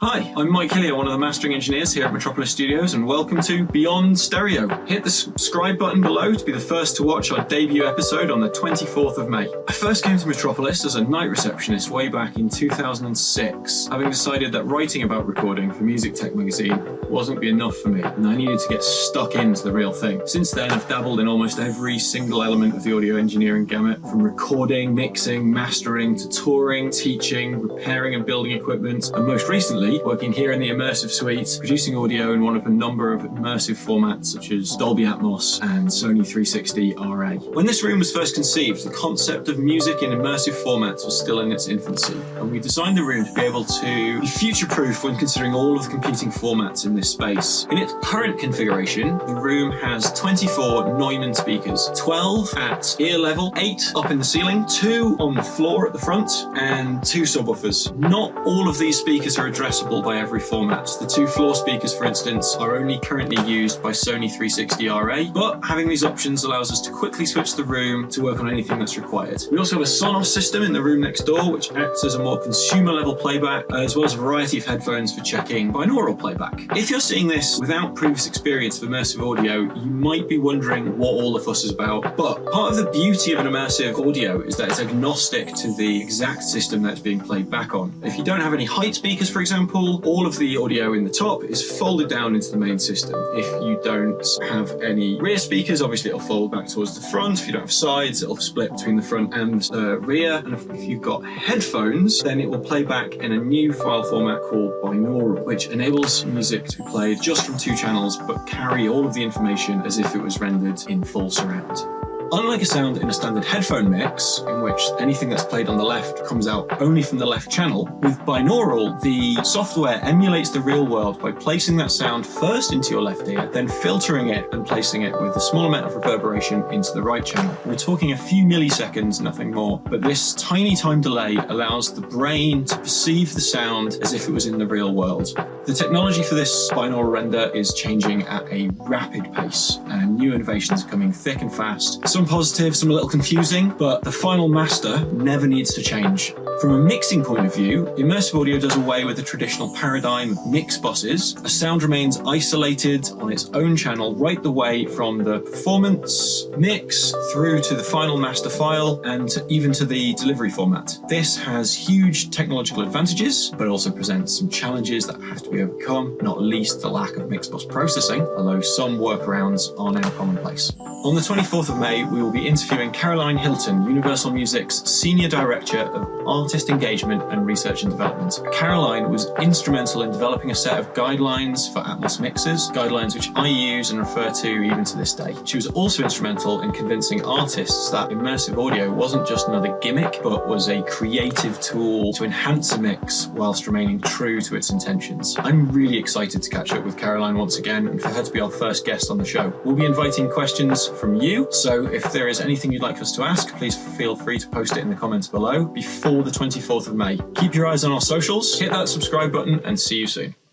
Hi, I'm Mike Hillier, one of the mastering engineers here at Metropolis Studios, and welcome to Beyond Stereo. Hit the subscribe button below to be the first to watch our debut episode on the 24th of May. I first came to Metropolis as a night receptionist way back in 2006, having decided that writing about recording for Music Tech magazine wasn't be enough for me, and I needed to get stuck into the real thing. Since then, I've dabbled in almost every single element of the audio engineering gamut, from recording, mixing, mastering, to touring, teaching, repairing and building equipment, and most recently, working here in the immersive suite, producing audio in one of a number of immersive formats such as Dolby Atmos and Sony 360 RA. When this room was first conceived, the concept of music in immersive formats was still in its infancy, and we designed the room to be able to be future-proof when considering all of the competing formats in this space. In its current configuration, the room has 24 Neumann speakers, 12 at ear level, 8 up in the ceiling, 2 on the floor at the front, and 2 subwoofers. Not all of these speakers are addressable by every format. The 2 floor speakers, for instance, are only currently used by Sony 360 RA, but having these options allows us to quickly switch the room to work on anything that's required. We also have a Sonos system in the room next door, which acts as a more consumer-level playback, as well as a variety of headphones for checking binaural playback. If you're seeing this without previous experience of immersive audio, you might be wondering what all the fuss is about, but part of the beauty of an immersive audio is that it's agnostic to the exact system that's being played back on. If you don't have any height speakers, for example, all of the audio in the top is folded down into the main system. If you don't have any rear speakers, obviously it'll fold back towards the front. If you don't have sides, it'll split between the front and the rear. And if you've got headphones, then it will play back in a new file format called binaural, which enables music to be played just from 2 channels, but carry all of the information as if it was rendered in full surround. Unlike a sound in a standard headphone mix, in which anything that's played on the left comes out only from the left channel, with binaural, the software emulates the real world by placing that sound first into your left ear, then filtering it and placing it with a small amount of reverberation into the right channel. We're talking a few milliseconds, nothing more, but this tiny time delay allows the brain to perceive the sound as if it was in the real world. The technology for this binaural render is changing at a rapid pace, and new innovations are coming thick and fast. Some positive, some a little confusing, but the final master never needs to change. From a mixing point of view, immersive audio does away with the traditional paradigm of mix buses. A sound remains isolated on its own channel right the way from the performance, mix, through to the final master file, and even to the delivery format. This has huge technological advantages, but also presents some challenges that have to be overcome, not least the lack of mix bus processing, although some workarounds are now commonplace. On the 24th of May, we will be interviewing Caroline Hilton, Universal Music's Senior Director of Artist Engagement and Research and Development. Caroline was instrumental in developing a set of guidelines for Atmos mixers, guidelines which I use and refer to even to this day. She was also instrumental in convincing artists that immersive audio wasn't just another gimmick, but was a creative tool to enhance a mix whilst remaining true to its intentions. I'm really excited to catch up with Caroline once again and for her to be our first guest on the show. We'll be inviting questions from you, so if there is anything you'd like us to ask, please feel free to post it in the comments below before the 24th of May. Keep your eyes on our socials, hit that subscribe button, and see you soon.